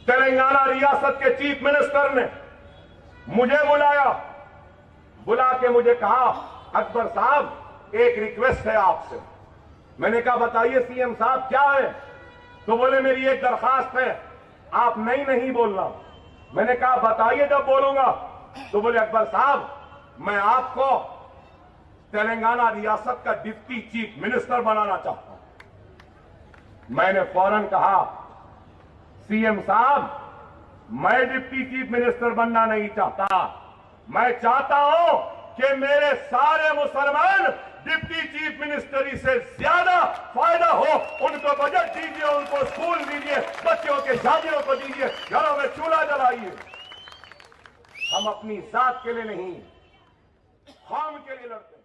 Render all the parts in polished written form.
تلنگانہ ریاست کے chief minister نے مجھے بلا کے مجھے کہا اکبر صاحب ایک ریکویسٹ ہے آپ سے. میں نے کہا بتائیے سی ایم صاحب کیا ہے؟ تو بولے میری ایک درخواست ہے, آپ نہیں بولنا. میں نے کہا بتائیے جب بولوں گا. تو بولے اکبر صاحب میں آپ کو تلنگانہ ریاست کا ڈپٹی چیف منسٹر بنانا چاہتا ہوں. میں نے فوراً کہا سی ایم صاحب میں ڈپٹی چیف منسٹر بننا نہیں چاہتا, میں چاہتا ہوں کہ میرے سارے مسلمان ڈپٹی چیف منسٹری سے زیادہ فائدہ ہو. ان کو بجٹ دیجیے, ان کو اسکول دیجیے, بچوں کے شادیوں کو دیجیے, گھروں میں چولہا جلائیے. ہم اپنی ذات کے لیے نہیں, قوم کے لیے لڑتے ہیں.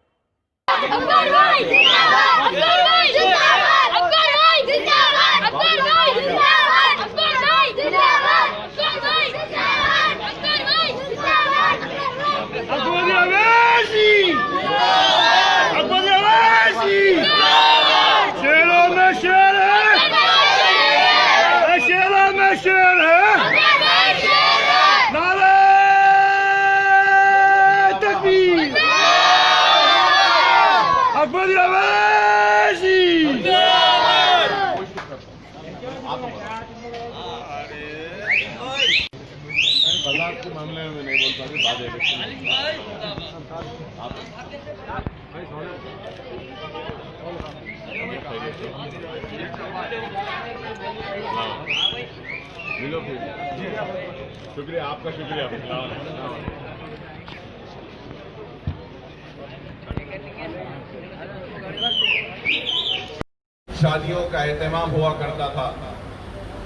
کے معاملے میں نہیں بول پاتے. شکریہ آپ کا, شکریہ. شادیوں کا اہتمام ہوا کرتا تھا.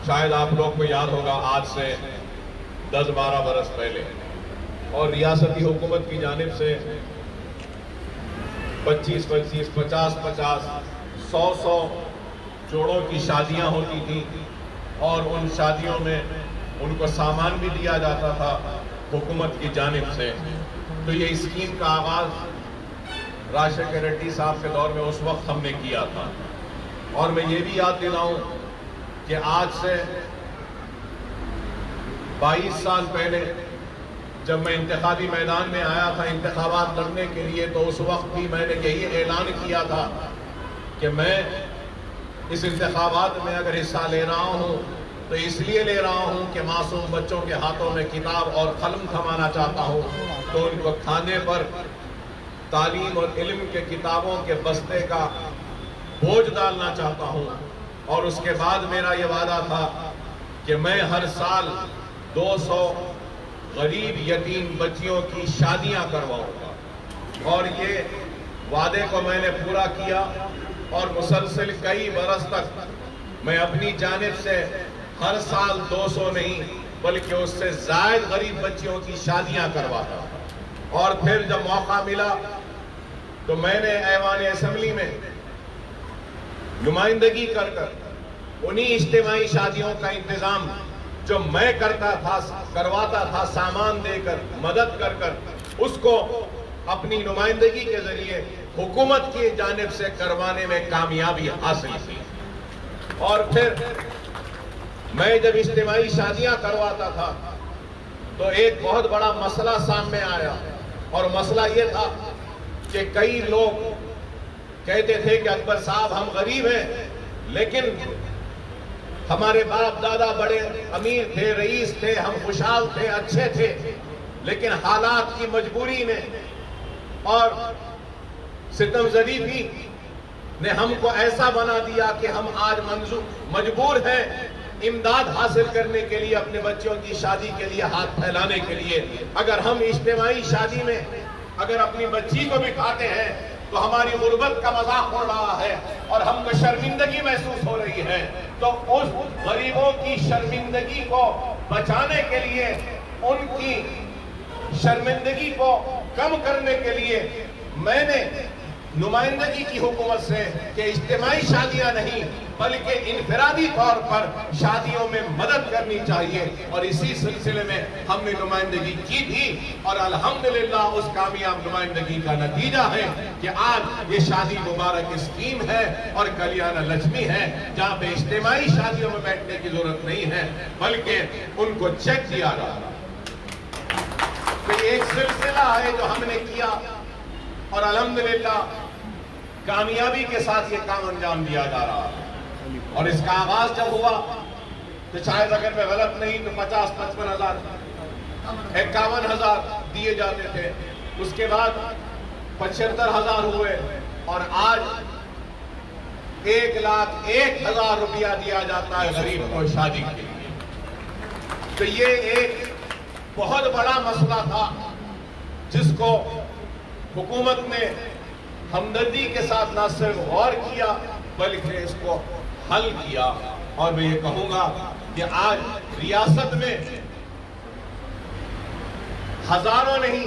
شاید آپ لوگ کو یاد ہوگا آج سے 10-12 برس پہلے, اور ریاستی حکومت کی جانب سے 25-25, 50-50, 100 جوڑوں کی شادیاں ہوتی تھیں, اور ان شادیوں میں ان کو سامان بھی دیا جاتا تھا حکومت کی جانب سے. تو یہ اسکیم کا آغاز راجشیکھر ریڈی صاحب کے دور میں اس وقت ہم نے کیا تھا. اور میں یہ بھی یاد دلاؤں کہ آج سے 22 سال پہلے جب میں انتخابی میدان میں آیا تھا انتخابات لڑنے کے لیے, تو اس وقت بھی میں نے یہی اعلان کیا تھا کہ میں اس انتخابات میں اگر حصہ لے رہا ہوں تو اس لیے لے رہا ہوں کہ معصوم بچوں کے ہاتھوں میں کتاب اور قلم تھمانا چاہتا ہوں, تو ان کو کھانے پر تعلیم اور علم کے کتابوں کے بستے کا بوجھ ڈالنا چاہتا ہوں. اور اس کے بعد میرا یہ وعدہ تھا کہ میں ہر سال 200 غریب یتیم بچیوں کی شادیاں کرواؤں گا. اور یہ وعدے کو میں نے پورا کیا, اور مسلسل کئی برس تک میں اپنی جانب سے ہر سال 200 نہیں بلکہ اس سے زائد غریب بچیوں کی شادیاں کرواتا. اور پھر جب موقع ملا تو میں نے ایوان اسمبلی میں نمائندگی کر انہی اجتماعی شادیوں کا انتظام جو میں کرواتا تھا سامان دے کر, مدد کر اس کو اپنی نمائندگی کے ذریعے حکومت کی جانب سے کروانے میں کامیابی حاصل کی. اور پھر میں جب اجتماعی شادیاں کرواتا تھا تو ایک بہت بڑا مسئلہ سامنے آیا, اور مسئلہ یہ تھا کہ کئی لوگ کہتے تھے کہ اکبر صاحب ہم غریب ہیں لیکن ہمارے باپ دادا بڑے امیر تھے, رئیس تھے, ہم خوشحال تھے, اچھے تھے, لیکن حالات کی مجبوری نے اور ستم زدی نے ہم کو ایسا بنا دیا کہ ہم آج مجبور ہیں امداد حاصل کرنے کے لیے, اپنے بچوں کی شادی کے لیے ہاتھ پھیلانے کے لیے. اگر ہم اجتماعی شادی میں اگر اپنی بچی کو بٹھاتے ہیں تو ہماری غربت کا مذاق ہو رہا ہے اور ہم کو شرمندگی محسوس ہو رہی ہے. تو اس غریبوں کی شرمندگی کو بچانے کے لیے, ان کی شرمندگی کو کم کرنے کے لیے میں نے नुमाइंदगी की हुकूमत से कि इज्तिमाई शादियां नहीं बल्कि इनफरादी तौर पर शादियों में मदद करनी चाहिए। और इसी सिलसिले में हमने नुमाइंदगी की थी और अल्हम्दुलिल्लाह उस कामयाब नुमाइंदगी का नतीजा है कि आज ये शादी मुबारक स्कीम है और कल्याण लक्ष्मी है, जहाँ पे इज्तिमाई शादियों में बैठने की जरूरत नहीं है बल्कि उनको चेक दिया जा रहा है। तो ये एक सिलसिला है जो हमने किया और अल्हम्दुलिल्लाह कामयाबी के साथ ये काम अंजाम दिया जा रहा है। और इसका आगाज जब हुआ तो शायद अगर मैं गलत नहीं तो 50-55 हजार 51 हजार दिए जाते थे, उसके बाद 75 हजार हुए और आज 1,01,000 रुपया दिया जाता है गरीब को शादी के लिए। तो ये एक बहुत बड़ा मसला था जिसको हुकूमत ने हमदर्दी के साथ न सिर्फ गौर किया बल्कि इसको हल किया। और मैं ये कहूंगा कि आज रियासत में हजारों नहीं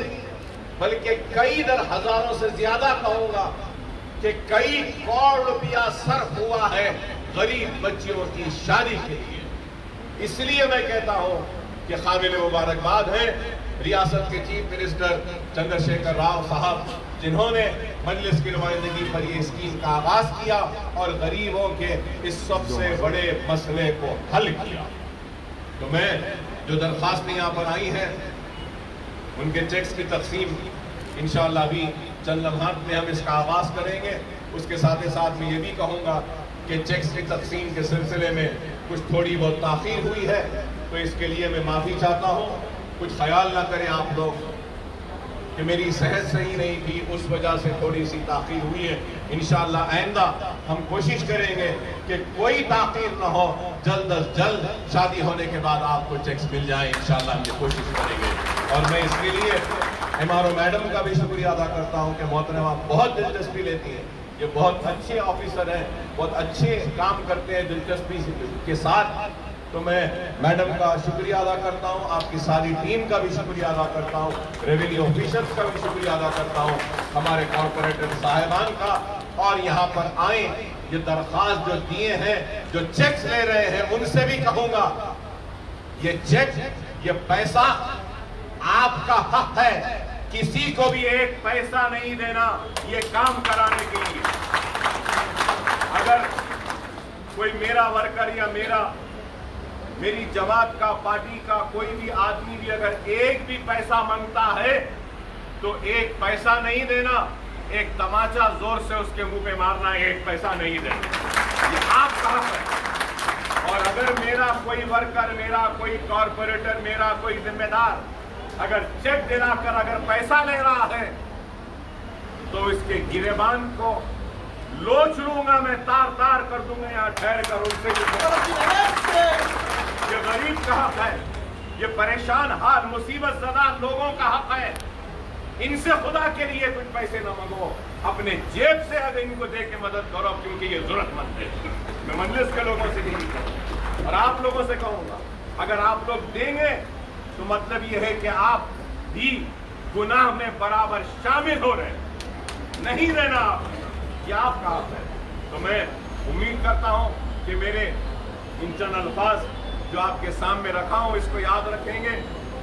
बल्कि कई दर हजारों से ज्यादा कहूंगा कि कई करोड़ रुपया सर्फ हुआ है गरीब बच्चियों की शादी के लिए। इसलिए मैं कहता हूं कि काबिल मुबारकबाद है रियासत के चीफ मिनिस्टर चंद्रशेखर राव साहब, जिन्होंने मजलिस की नुमाइंदगी पर ये स्कीम का आगाज किया और गरीबों के इस सबसे बड़े मसले को हल किया। तो मैं जो दरखास्तें यहाँ पर आई हैं उनके चेक्स की तकसीम इंशाअल्लाह भी चंद लम्हात में हम इसका आगाज करेंगे। उसके साथ ही साथ मैं ये भी कहूँगा कि चेक्स की तकसीम के सिलसिले में कुछ थोड़ी बहुत ताख़ीर हुई है, तो इसके लिए मैं माफ़ी चाहता हूँ। कुछ ख्याल ना करें आप लोग कि मेरी सेहत सही नहीं थी, उस वजह से थोड़ी सी ताख़ीर हुई है। इंशाअल्लाह आइंदा हम कोशिश करेंगे कि कोई ताख़ीर ना हो, जल्द अज जल्द शादी होने के बाद आपको चेक्स मिल जाए। इंशाअल्लाह हम ये कोशिश करेंगे। और मैं इसके लिए MRO मैडम का भी शुक्रिया अदा करता हूँ कि मोहतरमा बहुत दिलचस्पी लेती हैं। ये बहुत अच्छे ऑफिसर हैं, बहुत अच्छे काम करते हैं दिलचस्पी के साथ। तो मैं मैडम का शुक्रिया अदा करता हूँ, आपकी सारी टीम का भी शुक्रिया अदा करता हूँ, रेवेन्यू ऑफिसर्स का भी शुक्रिया अदा करता हूँ, हमारे कॉर्पोरेटर साहिबान का। और यहाँ पर आए ये दरख्वास्त जो दिए हैं, जो चेक्स ले रहे हैं, उनसे भी कहूंगा ये चेक, ये पैसा आपका हक है, किसी को भी एक पैसा नहीं देना ये काम कराने के लिए। अगर कोई मेरा वर्कर या मेरी जमात का, पार्टी का कोई भी आदमी भी अगर एक भी पैसा मांगता है तो एक पैसा नहीं देना, एक तमाचा जोर से उसके मुंह पे मारना, एक पैसा नहीं देना, ये आपका हक है। और अगर मेरा कोई वर्कर, मेरा कोई कॉर्पोरेटर, मेरा कोई जिम्मेदार अगर चेक दिलाकर अगर पैसा ले रहा है तो इसके गिरेबान को लोच लूंगा, मैं तार तार कर दूंगा यहाँ ठहर कर उनसे। ये गरीब का हक है, ये परेशान हाल मुसीबत ज़दा लोगों का हक है। इनसे खुदा के लिए कुछ पैसे न मांगो, अपने जेब से अगर इनको दे के मदद करो, क्योंकि ये जरूरतमंद है। मैं मजलिस के लोगों से नहीं कहूँगा और आप लोगों से कहूँगा, अगर आप लोग देंगे तो मतलब ये है कि आप भी गुनाह में बराबर शामिल हो रहे हैं। नहीं देना ये आपका हक है। तो मैं उम्मीद करता हूं कि मेरे इन चंद अल्फाज जो आपके सामने रखा हूं इसको याद रखेंगे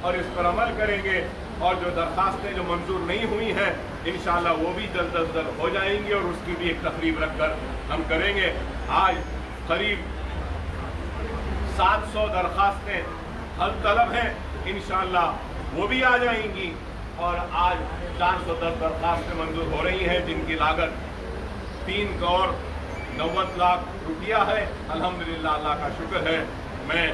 और इस पर अमल करेंगे। और जो दरखास्तें जो मंजूर नहीं हुई हैं इंशाअल्लाह वो भी जल्द अज जल्द हो जाएंगी और उसकी भी एक तकरीब रखकर हम करेंगे। आज करीब 700 दरखास्तें हल तलब हैं, इंशाअल्लाह वो भी आ जाएंगी। और आज 410 दरखास्तें मंजूर हो रही हैं जिनकी लागत 3 करोड़ 90 लाख रुपया है। अल्हम्दुलिल्लाह, अल्लाह का शुक्र है। मैं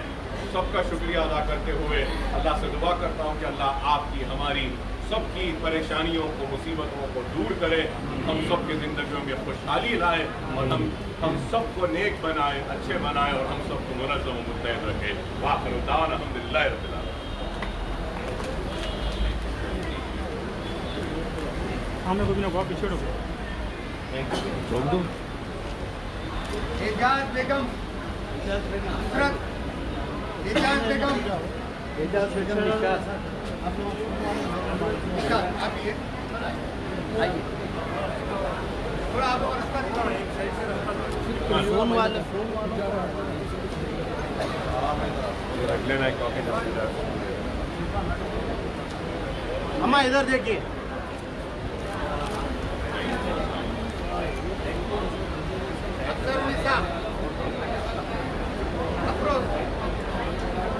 सबका शुक्रिया अदा करते हुए अल्लाह से दुआ करता हूँ कि अल्लाह आपकी, हमारी सबकी परेशानियों को, मुसीबतों को दूर करे, हम सब की जिंदगियों में खुशहाली लाए और हम सबको नेक बनाए, अच्छे बनाए और हम सबको मुनज़्ज़म मुत्तहद रखे। वाखिर दाअवाना अल्हम्दुलिल्लाहि रब्बिल आलमीन। हमने को बहुत पीछे रुको। एजाज बेगम, एजाज बेगम, आप ये आइए। थोड़ा आप रास्ता निकालो रख लेना क्योंकि अम्मा इधर देखिए अफसर निसा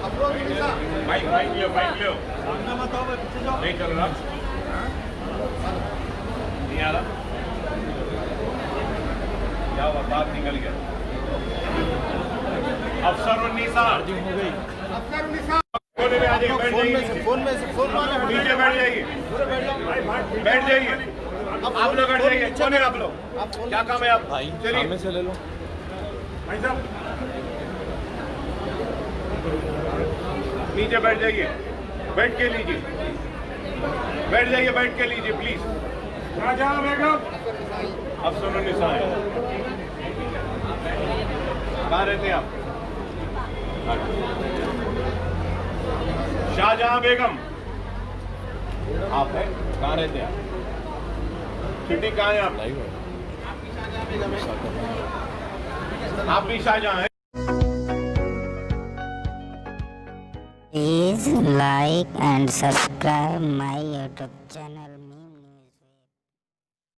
अफरोज निसा माइक लियो नहीं चल रहा नहीं आ रहा क्या हुआ बात निकल गया अफसर उन्नीसा अफसर निसा कोने में आ जाइए बैठ जाइए नीचे बैठ जाइए बैठ जाइए आप लोग बैठ जाइए कौन है आप लोग क्या काम है आप भाई चलिए से ले लो भाई साहब नीचे बैठ जाइए बैठ के लीजिए बैठ के लीजिए प्लीज शाहजहां बेगम अफसर उन्नीसा है कहाँ रहते हैं आप शाहजहां बेगम आप है कहाँ रहते हैं आप सिटी कहाँ है आप भी शाहजहां हैं Please like and subscribe my YouTube channel.